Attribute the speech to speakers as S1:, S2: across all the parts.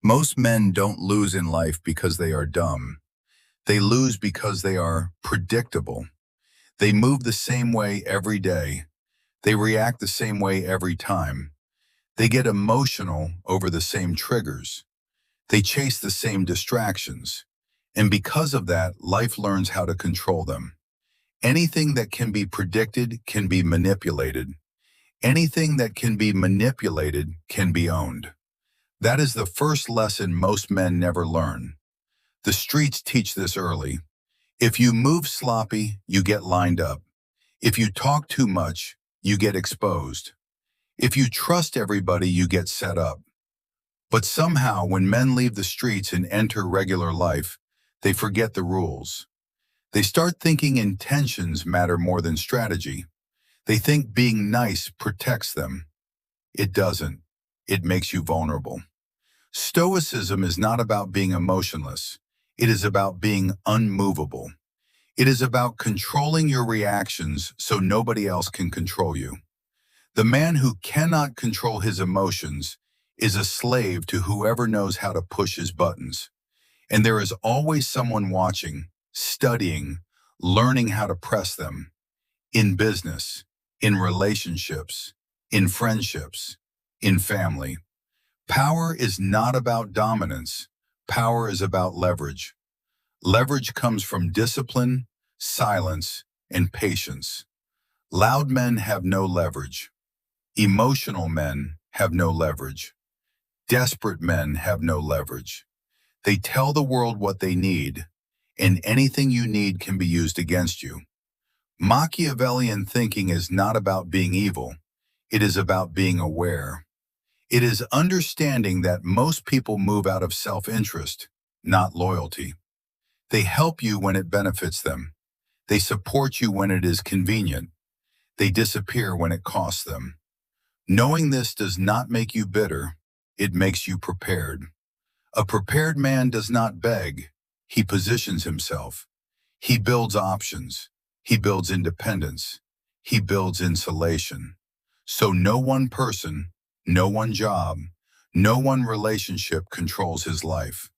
S1: Most men don't lose in life because they are dumb. They lose because they are predictable. They move the same way every day. They react the same way every time. They get emotional over the same triggers. They chase the same distractions. And because of that, life learns how to control them. Anything that can be predicted can be manipulated. Anything that can be manipulated can be owned. That is the first lesson most men never learn. The streets teach this early. If you move sloppy, you get lined up. If you talk too much, you get exposed. If you trust everybody, you get set up. But somehow, when men leave the streets and enter regular life, they forget the rules. They start thinking intentions matter more than strategy. They think being nice protects them. It doesn't. It makes you vulnerable. Stoicism is not about being emotionless. It is about being unmovable. It is about controlling your reactions so nobody else can control you. The man who cannot control his emotions is a slave to whoever knows how to push his buttons. And there is always someone watching, studying, learning how to press them. In business, in relationships, in friendships, in family. Power is not about dominance. Power is about leverage. Leverage comes from discipline, silence, and patience. Loud men have no leverage. Emotional men have no leverage. Desperate men have no leverage. They tell the world what they need, and anything you need can be used against you. Machiavellian thinking is not about being evil. It is about being aware. It is understanding that most people move out of self-interest, not loyalty. They help you when it benefits them. They support you when it is convenient. They disappear when it costs them. Knowing this does not make you bitter. It makes you prepared. A prepared man does not beg. He positions himself. He builds options. He builds independence. He builds insulation. So no one person, no one job, no one relationship controls his life.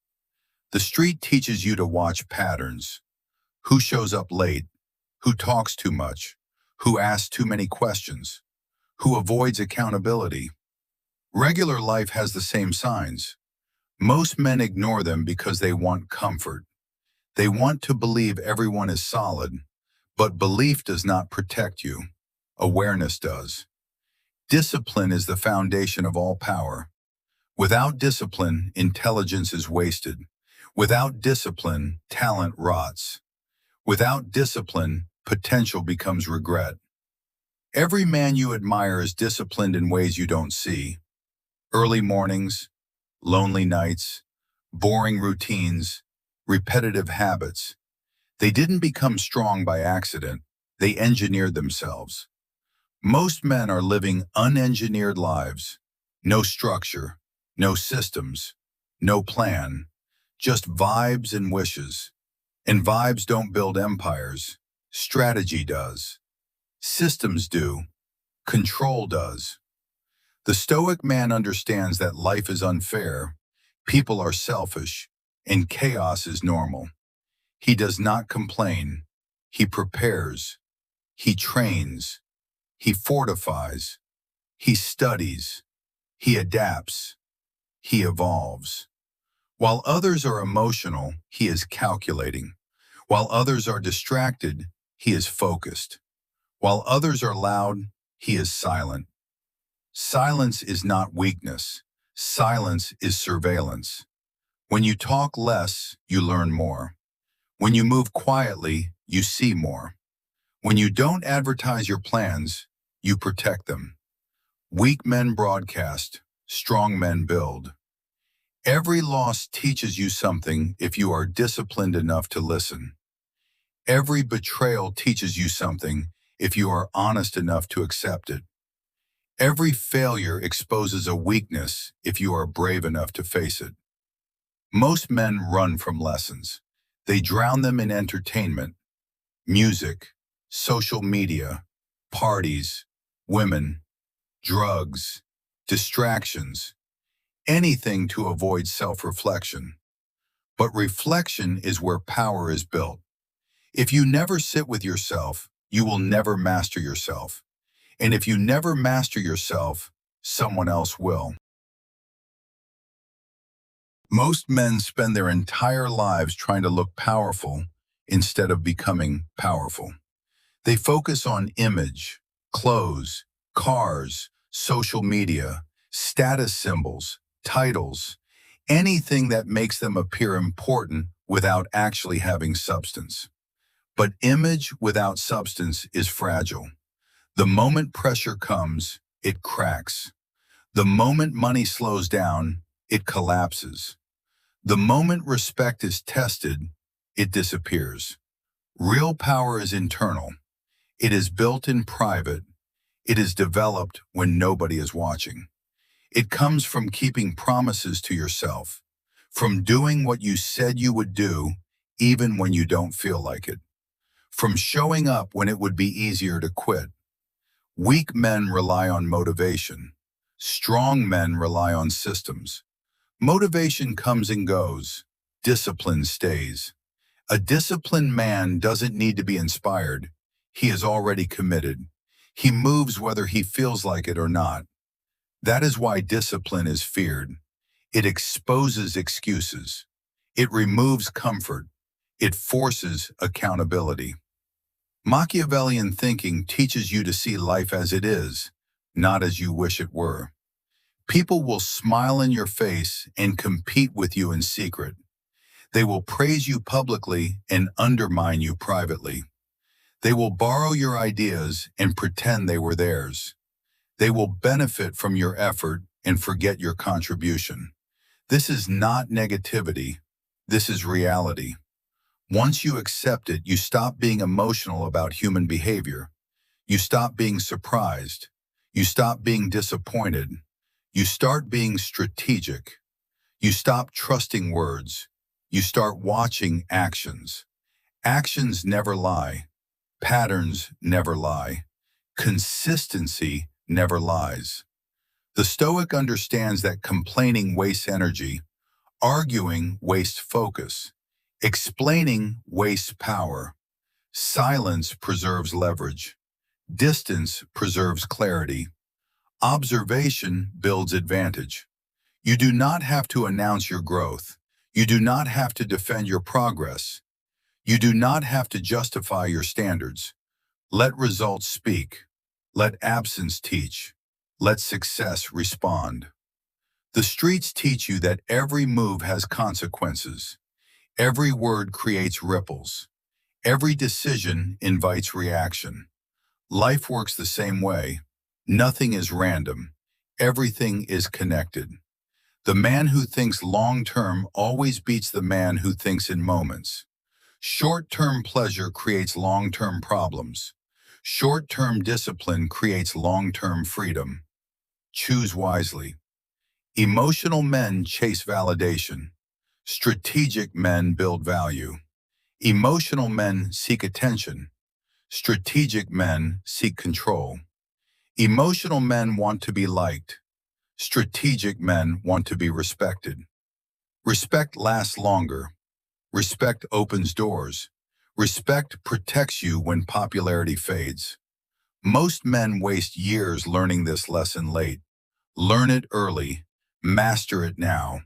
S1: The street teaches you to watch patterns. Who shows up late? Who talks too much? Who asks too many questions? Who avoids accountability? Regular life has the same signs. Most men ignore them because they want comfort. They want to believe everyone is solid, but belief does not protect you. Awareness does. Discipline is the foundation of all power. Without discipline, intelligence is wasted. Without discipline, talent rots. Without discipline, potential becomes regret. Every man you admire is disciplined in ways you don't see. Early mornings, lonely nights, boring routines, repetitive habits. They didn't become strong by accident. They engineered themselves. Most men are living unengineered lives. No structure, no systems, no plan, just vibes and wishes. And vibes don't build empires. Strategy does. Systems do. Control does. The Stoic man understands that life is unfair, people are selfish, and chaos is normal. He does not complain. He prepares. He trains. He fortifies. He studies. He adapts. He evolves. While others are emotional, he is calculating. While others are distracted, he is focused. While others are loud, he is silent. Silence is not weakness. Silence is surveillance. When you talk less, you learn more. When you move quietly, you see more. When you don't advertise your plans, you protect them. Weak men broadcast, strong men build. Every loss teaches you something if you are disciplined enough to listen. Every betrayal teaches you something if you are honest enough to accept it. Every failure exposes a weakness if you are brave enough to face it. Most men run from lessons. They drown them in entertainment, music, social media, parties, women, drugs, distractions. anything to avoid self-reflection. But reflection is where power is built. If you never sit with yourself, you will never master yourself. And if you never master yourself, someone else will. Most men spend their entire lives trying to look powerful instead of becoming powerful. They focus on image, clothes, cars, social media, status symbols, titles, anything that makes them appear important without actually having substance. But image without substance is fragile. The moment pressure comes, it cracks. The moment money slows down, it collapses. The moment respect is tested, it disappears. Real power is internal. It is built in private. It is developed when nobody is watching. It comes from keeping promises to yourself, from doing what you said you would do, even when you don't feel like it, from showing up when it would be easier to quit. Weak men rely on motivation. Strong men rely on systems. Motivation comes and goes. Discipline stays. A disciplined man doesn't need to be inspired. He is already committed. He moves whether he feels like it or not. That is why discipline is feared. It exposes excuses. It removes comfort. It forces accountability. Machiavellian thinking teaches you to see life as it is, not as you wish it were. People will smile in your face and compete with you in secret. They will praise you publicly and undermine you privately. They will borrow your ideas and pretend they were theirs. They will benefit from your effort and forget your contribution. This is not negativity. This is reality. Once you accept it, you stop being emotional about human behavior. You stop being surprised. You stop being disappointed. You start being strategic. You stop trusting words. You start watching actions. Actions never lie. Patterns never lie. Consistency never lies. The Stoic understands that complaining wastes energy, arguing wastes focus, explaining wastes power, silence preserves leverage, distance preserves clarity, observation builds advantage. You do not have to announce your growth. You do not have to defend your progress. You do not have to justify your standards. Let results speak. Let absence teach. Let success respond. The streets teach you that every move has consequences. Every word creates ripples. Every decision invites reaction. Life works the same way. Nothing is random. Everything is connected. The man who thinks long-term always beats the man who thinks in moments. Short-term pleasure creates long-term problems. Short-term discipline creates long-term freedom. Choose wisely. Emotional men chase validation. Strategic men build value. Emotional men seek attention. Strategic men seek control. Emotional men want to be liked. Strategic men want to be respected. Respect lasts longer. Respect opens doors. Respect protects you when popularity fades. Most men waste years learning this lesson late. Learn it early. Master it now.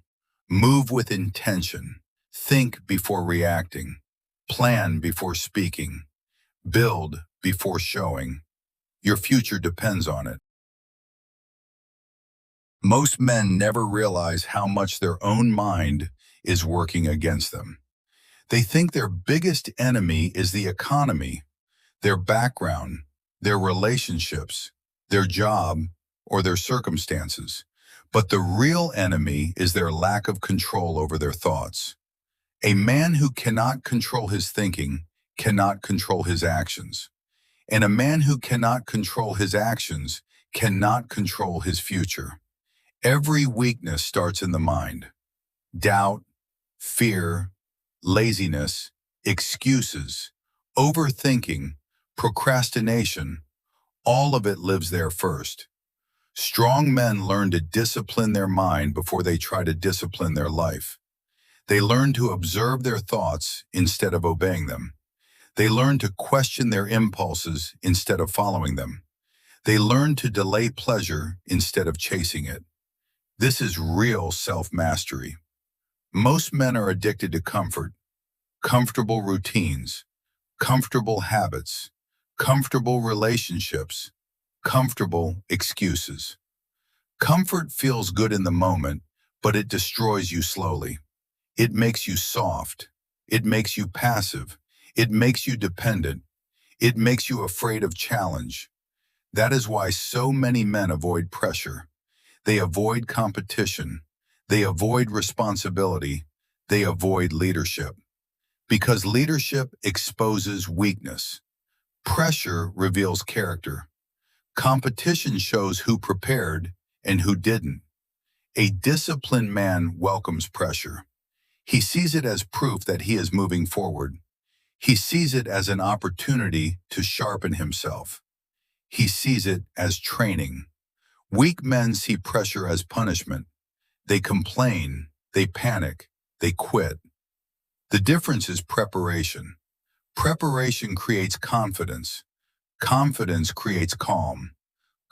S1: Move with intention. Think before reacting. Plan before speaking. Build before showing. Your future depends on it. Most men never realize how much their own mind is working against them. They think their biggest enemy is the economy, their background, their relationships, their job, or their circumstances. But the real enemy is their lack of control over their thoughts. A man who cannot control his thinking cannot control his actions. And a man who cannot control his actions cannot control his future. Every weakness starts in the mind. Doubt, fear, laziness, excuses, overthinking, procrastination, all of it lives there first. Strong men learn to discipline their mind before they try to discipline their life. They learn to observe their thoughts instead of obeying them. They learn to question their impulses instead of following them. They learn to delay pleasure instead of chasing it. This is real self-mastery. Most men are addicted to comfort, comfortable routines, comfortable habits, comfortable relationships, comfortable excuses. Comfort feels good in the moment, but it destroys you slowly. It makes you soft. It makes you passive. It makes you dependent. It makes you afraid of challenge. That is why so many men avoid pressure. They avoid competition. They avoid responsibility. They avoid leadership. Because leadership exposes weakness. Pressure reveals character. Competition shows who prepared and who didn't. A disciplined man welcomes pressure. He sees it as proof that he is moving forward. He sees it as an opportunity to sharpen himself. He sees it as training. Weak men see pressure as punishment. They complain, they panic, they quit. The difference is preparation. Preparation creates confidence. Confidence creates calm.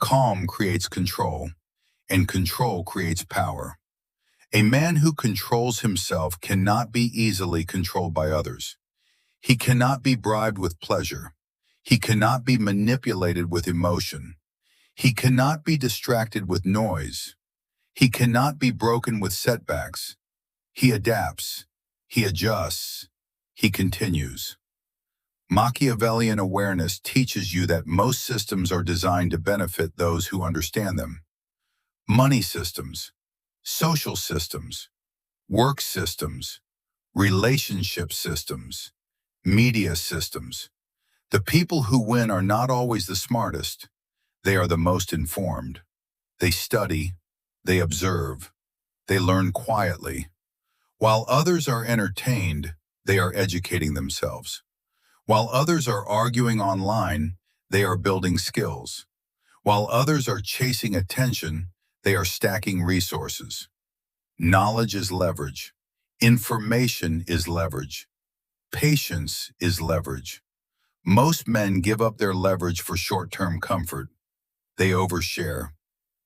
S1: Calm creates control. And control creates power. A man who controls himself cannot be easily controlled by others. He cannot be bribed with pleasure. He cannot be manipulated with emotion. He cannot be distracted with noise. He cannot be broken with setbacks. He adapts. He adjusts. He continues. Machiavellian awareness teaches you that most systems are designed to benefit those who understand them. Money systems, social systems, work systems, relationship systems, media systems. The people who win are not always the smartest. They are the most informed. They study, they observe, they learn quietly. While others are entertained, they are educating themselves. While others are arguing online, they are building skills. While others are chasing attention, they are stacking resources. Knowledge is leverage. Information is leverage. Patience is leverage. Most men give up their leverage for short-term comfort. They overshare.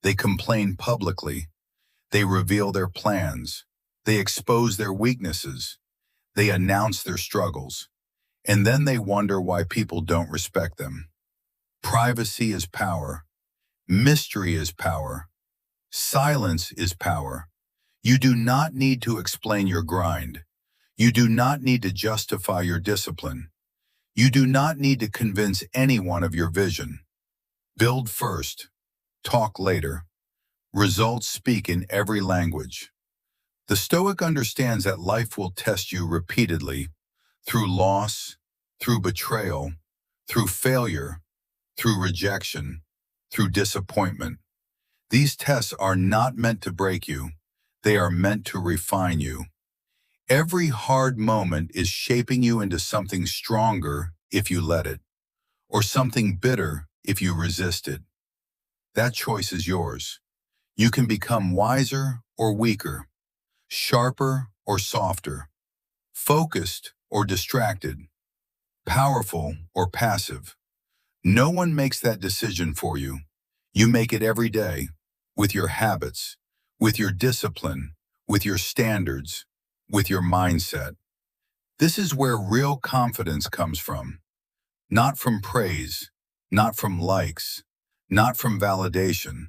S1: They complain publicly. They reveal their plans. They expose their weaknesses. They announce their struggles. And then they wonder why people don't respect them. Privacy is power. Mystery is power. Silence is power. You do not need to explain your grind. You do not need to justify your discipline. You do not need to convince anyone of your vision. Build first. Talk later. Results speak in every language. The Stoic understands that life will test you repeatedly, through loss, through betrayal, through failure, through rejection, through disappointment. These tests are not meant to break you. They are meant to refine you. Every hard moment is shaping you into something stronger if you let it, or something bitter if you resist it. That choice is yours. You can become wiser or weaker, sharper or softer, focused or distracted, powerful or passive. No one makes that decision for you. You make it every day, with your habits, with your discipline, with your standards, with your mindset. This is where real confidence comes from. Not from praise, not from likes, not from validation,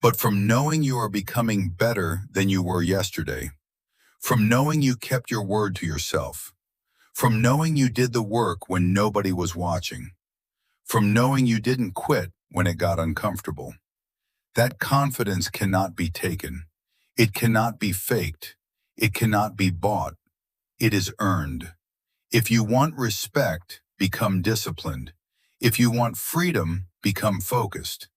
S1: but from knowing you are becoming better than you were yesterday. From knowing you kept your word to yourself. From knowing you did the work when nobody was watching. From knowing you didn't quit when it got uncomfortable. That confidence cannot be taken. It cannot be faked. It cannot be bought. It is earned. If you want respect, become disciplined. If you want freedom, become focused.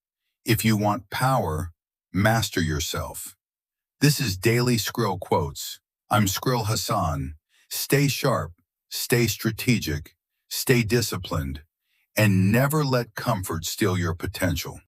S1: If you want power, master yourself. This is Daily Scrill Quotes. I'm Scrill Hassan. Stay sharp, stay strategic, stay disciplined, and never let comfort steal your potential.